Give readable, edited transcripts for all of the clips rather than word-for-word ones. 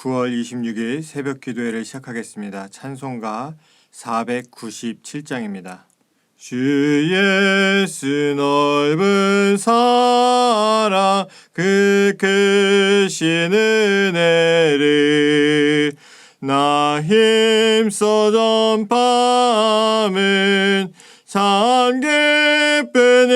9월 26일 새벽 기도회를 시작하겠습니다. 찬송가 497장입니다. 주 예수 넓은 사랑 그 크신 은혜를 나 힘써 전파함은 참 기쁜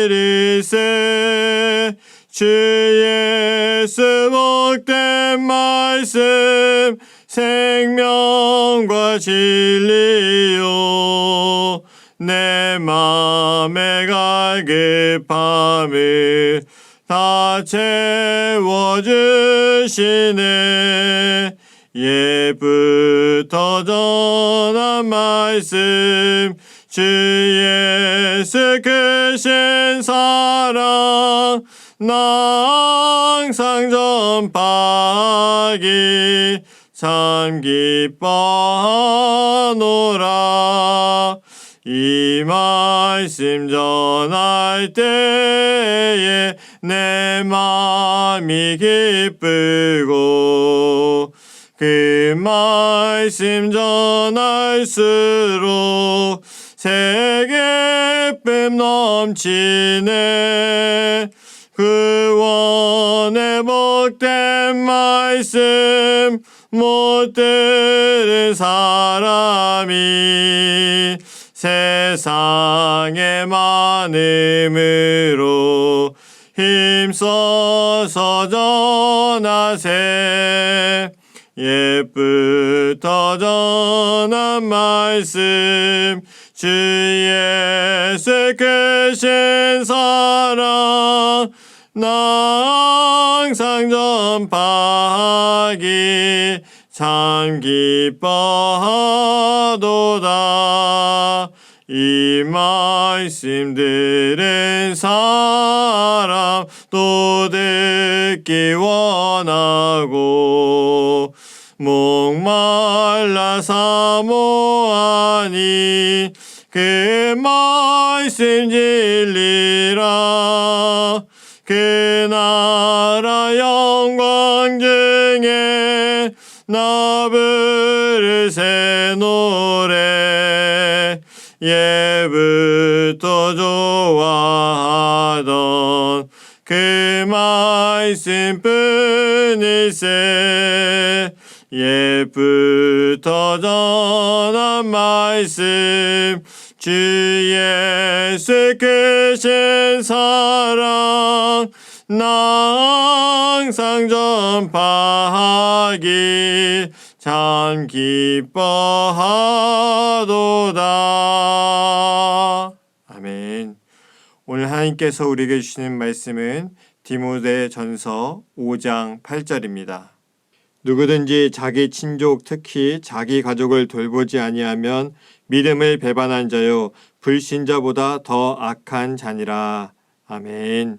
일일세. 주 예수 복된 말씀 생명과 진리요 내 맘에 갈급함을 다 채워주시네. 옛부터 전한 말씀 주 예수 크신 사랑 나 항상 전파하기 참 기뻐하노라. 이 말씀 전할 때에 내 마음이 기쁘고 그 말씀 전할수록 새 기쁨 넘치네. 구원의 복된 말씀 못 들은 사람이 세상에 많음으로 힘써서 전하세. 옛부터 전한 말씀 주 예수 크신 사랑 나 항상 전파하기 참 기뻐하도다. 이 말씀 들은 사람 또 듣기 원하고 목말라 사모하니 그 말씀 진리라. 그 나라 영광 중에 나 부를 새 노래 예부터 좋아하던 그 말씀 뿐일세. 옛부터 전한 말씀 주 예수 크신 사랑 나 항상 전파하기 참 기뻐하도다. 아멘. 오늘 하나님께서 우리에게 주시는 말씀은 디모데전서 5장 8절입니다. 누구든지 자기 친족 특히 자기 가족을 돌보지 아니하면 믿음을 배반한 자요 불신자보다 더 악한 자니라. 아멘.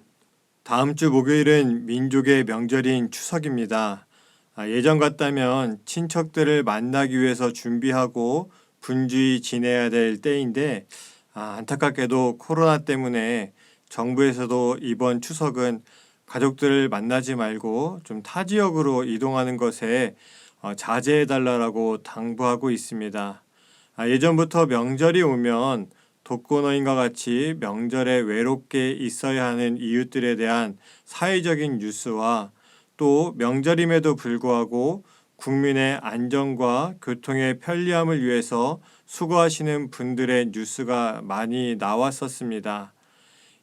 다음 주 목요일은 민족의 명절인 추석입니다. 예전 같다면 친척들을 만나기 위해서 준비하고 분주히 지내야 될 때인데 안타깝게도 코로나 때문에 정부에서도 이번 추석은 가족들을 만나지 말고 좀 타 지역으로 이동하는 것에 자제해달라고 당부하고 있습니다. 예전부터 명절이 오면 독거노인과 같이 명절에 외롭게 있어야 하는 이웃들에 대한 사회적인 뉴스와 또 명절임에도 불구하고 국민의 안전과 교통의 편리함을 위해서 수고하시는 분들의 뉴스가 많이 나왔었습니다.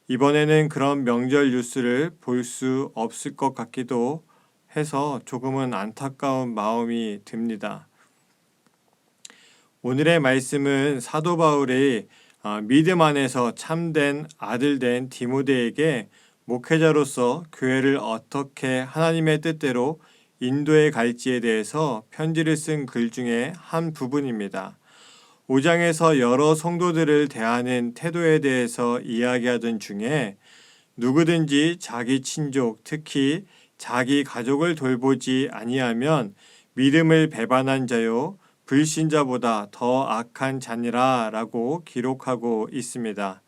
이번에는 그런 명절 뉴스를 볼 수 없을 것 같기도 해서 조금은 안타까운 마음이 듭니다. 오늘의 말씀은 사도 바울이 믿음 안에서 참된 아들 된 디모데에게 목회자로서 교회를 어떻게 하나님의 뜻대로 인도해 갈지에 대해서 편지를 쓴 글 중에 한 부분입니다. 5장에서 여러 성도들을 대하는 태도에 대해서 이야기하던 중에 누구든지 자기 친족, 특히 자기 가족을 돌보지 아니하면 믿음을 배반한 자요 불신자보다 더 악한 자니라 라고 기록하고 있습니다.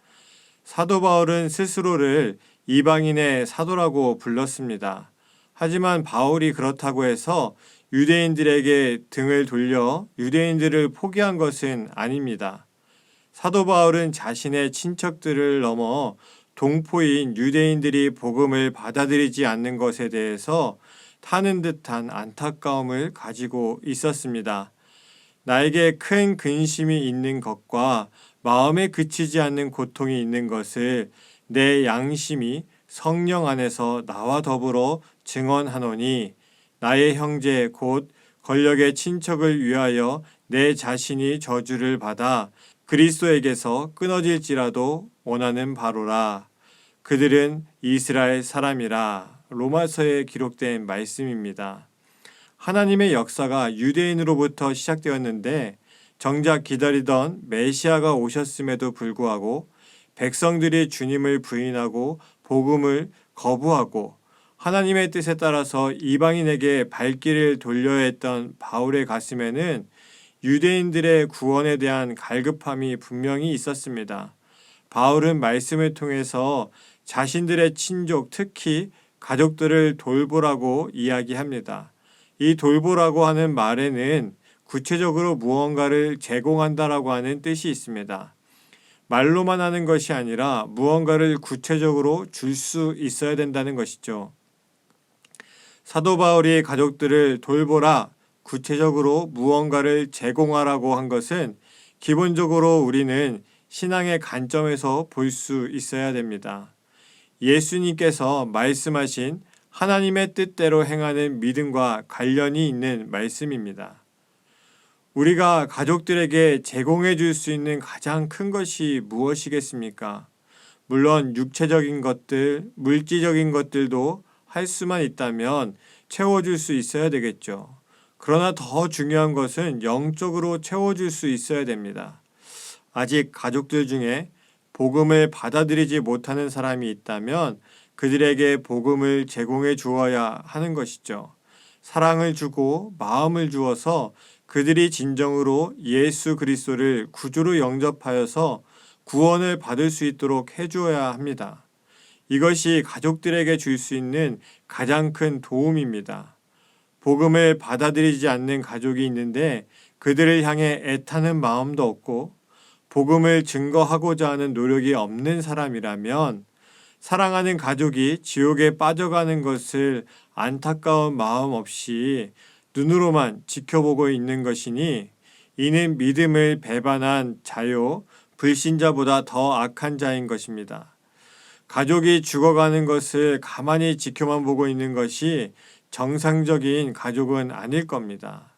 사도 바울은 스스로를 이방인의 사도라고 불렀습니다. 하지만 바울이 그렇다고 해서 유대인들에게 등을 돌려 유대인들을 포기한 것은 아닙니다. 사도 바울은 자신의 친척들을 넘어 동포인 유대인들이 복음을 받아들이지 않는 것에 대해서 타는 듯한 안타까움을 가지고 있었습니다. 나에게 큰 근심이 있는 것과 마음에 그치지 않는 고통이 있는 것을 내 양심이 성령 안에서 나와 더불어 증언하노니 나의 형제 곧 권력의 친척을 위하여 내 자신이 저주를 받아 그리스도에게서 끊어질지라도 원하는 바로라. 그들은 이스라엘 사람이라. 로마서에 기록된 말씀입니다. 하나님의 역사가 유대인으로부터 시작되었는데 정작 기다리던 메시아가 오셨음에도 불구하고 백성들이 주님을 부인하고 복음을 거부하고 하나님의 뜻에 따라서 이방인에게 발길을 돌려야 했던 바울의 가슴에는 유대인들의 구원에 대한 갈급함이 분명히 있었습니다. 바울은 말씀을 통해서 자신들의 친족, 특히 가족들을 돌보라고 이야기합니다. 이 돌보라고 하는 말에는 구체적으로 무언가를 제공한다라고 하는 뜻이 있습니다. 말로만 하는 것이 아니라 무언가를 구체적으로 줄 수 있어야 된다는 것이죠. 사도 바울이 가족들을 돌보라, 구체적으로 무언가를 제공하라고 한 것은 기본적으로 우리는 신앙의 관점에서 볼 수 있어야 됩니다. 예수님께서 말씀하신 하나님의 뜻대로 행하는 믿음과 관련이 있는 말씀입니다. 우리가 가족들에게 제공해 줄 수 있는 가장 큰 것이 무엇이겠습니까? 물론 육체적인 것들, 물질적인 것들도 할 수만 있다면 채워줄 수 있어야 되겠죠. 그러나 더 중요한 것은 영적으로 채워줄 수 있어야 됩니다. 아직 가족들 중에 복음을 받아들이지 못하는 사람이 있다면 그들에게 복음을 제공해 주어야 하는 것이죠. 사랑을 주고 마음을 주어서 그들이 진정으로 예수 그리스도를 구주로 영접하여서 구원을 받을 수 있도록 해주어야 합니다. 이것이 가족들에게 줄 수 있는 가장 큰 도움입니다. 복음을 받아들이지 않는 가족이 있는데 그들을 향해 애타는 마음도 없고 복음을 증거하고자 하는 노력이 없는 사람이라면 사랑하는 가족이 지옥에 빠져가는 것을 안타까운 마음 없이 눈으로만 지켜보고 있는 것이니 이는 믿음을 배반한 자요 불신자보다 더 악한 자인 것입니다. 가족이 죽어가는 것을 가만히 지켜만 보고 있는 것이 정상적인 가족은 아닐 겁니다.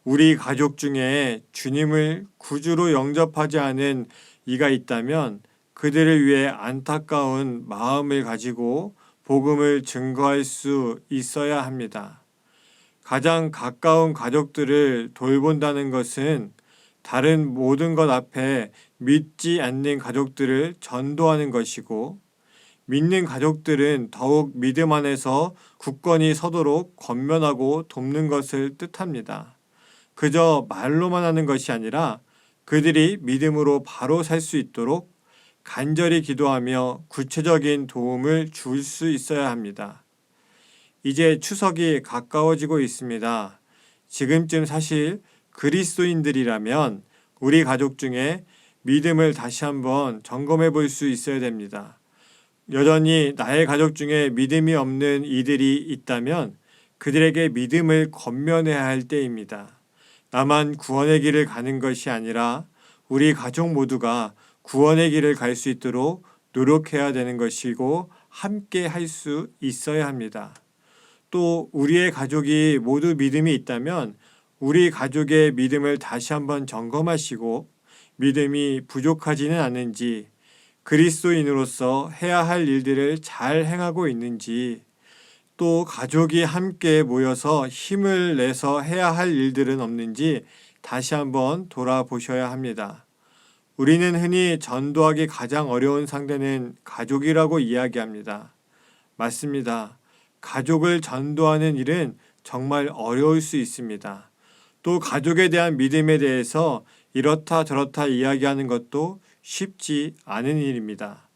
우리 가족 중에 주님을 구주로 영접하지 않은 이가 있다면 그들을 위해 안타까운 마음을 가지고 복음을 증거할 수 있어야 합니다. 가장 가까운 가족들을 돌본다는 것은 다른 모든 것 앞에 믿지 않는 가족들을 전도하는 것이고 믿는 가족들은 더욱 믿음 안에서 굳건히 서도록 권면하고 돕는 것을 뜻합니다. 그저 말로만 하는 것이 아니라 그들이 믿음으로 바로 살 수 있도록 간절히 기도하며 구체적인 도움을 줄 수 있어야 합니다. 이제 추석이 가까워지고 있습니다. 지금쯤 사실 그리스도인들이라면 우리 가족 중에 믿음을 다시 한번 점검해 볼 수 있어야 됩니다. 여전히 나의 가족 중에 믿음이 없는 이들이 있다면 그들에게 믿음을 권면해야 할 때입니다. 나만 구원의 길을 가는 것이 아니라 우리 가족 모두가 구원의 길을 갈 수 있도록 노력해야 되는 것이고 함께 할 수 있어야 합니다. 또 우리의 가족이 모두 믿음이 있다면 우리 가족의 믿음을 다시 한번 점검하시고 믿음이 부족하지는 않은지 그리스도인으로서 해야 할 일들을 잘 행하고 있는지 또 가족이 함께 모여서 힘을 내서 해야 할 일들은 없는지 다시 한번 돌아보셔야 합니다. 우리는 흔히 전도하기 가장 어려운 상대는 가족이라고 이야기합니다. 맞습니다. 가족을 전도하는 일은 정말 어려울 수 있습니다. 또 가족에 대한 믿음에 대해서 이렇다 저렇다 이야기하는 것도 쉽지 않은 일입니다.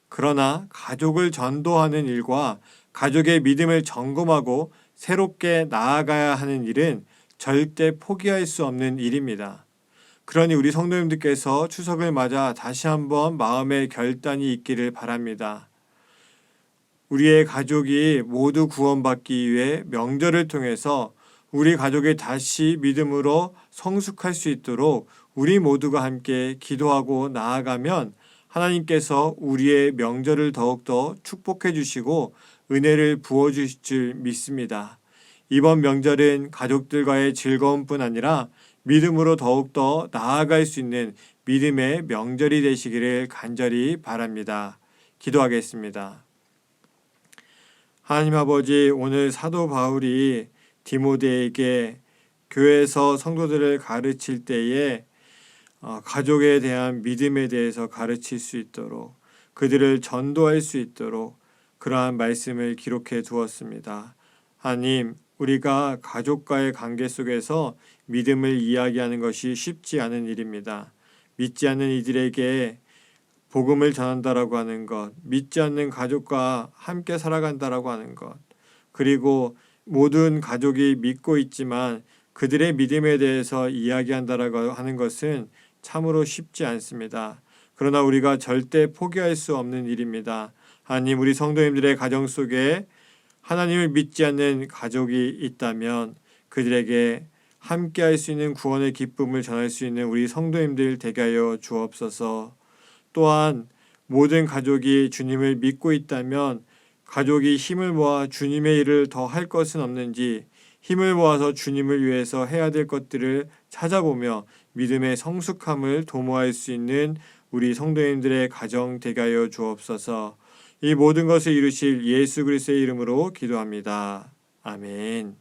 그러나 가족을 전도하는 일과 가족의 믿음을 점검하고 새롭게 나아가야 하는 일은 절대 포기할 수 없는 일입니다. 그러니 우리 성도님들께서 추석을 맞아 다시 한번 마음의 결단이 있기를 바랍니다. 우리의 가족이 모두 구원받기 위해 명절을 통해서 우리 가족이 다시 믿음으로 성숙할 수 있도록 우리 모두가 함께 기도하고 나아가면 하나님께서 우리의 명절을 더욱더 축복해 주시고 은혜를 부어 주실 줄 믿습니다. 이번 명절은 가족들과의 즐거움뿐 아니라 믿음으로 더욱더 나아갈 수 있는 믿음의 명절이 되시기를 간절히 바랍니다. 기도하겠습니다. 하나님 아버지, 오늘 사도 바울이 디모데에게 교회에서 성도들을 가르칠 때에 가족에 대한 믿음에 대해서 가르칠 수 있도록 그들을 전도할 수 있도록 그러한 말씀을 기록해 두었습니다. 하나님, 우리가 가족과의 관계 속에서 믿음을 이야기하는 것이 쉽지 않은 일입니다. 믿지 않는 이들에게 복음을 전한다라고 하는 것, 믿지 않는 가족과 함께 살아간다라고 하는 것, 그리고 모든 가족이 믿고 있지만 그들의 믿음에 대해서 이야기한다라고 하는 것은 참으로 쉽지 않습니다. 그러나 우리가 절대 포기할 수 없는 일입니다. 하나님, 우리 성도님들의 가정 속에 하나님을 믿지 않는 가족이 있다면 그들에게 함께 할 수 있는 구원의 기쁨을 전할 수 있는 우리 성도님들 되게 하여 주옵소서. 또한 모든 가족이 주님을 믿고 있다면 가족이 힘을 모아 주님의 일을 더 할 것은 없는지 힘을 모아서 주님을 위해서 해야 될 것들을 찾아보며 믿음의 성숙함을 도모할 수 있는 우리 성도님들의 가정 되게 하여 주옵소서. 이 모든 것을 이루실 예수 그리스도의 이름으로 기도합니다. 아멘.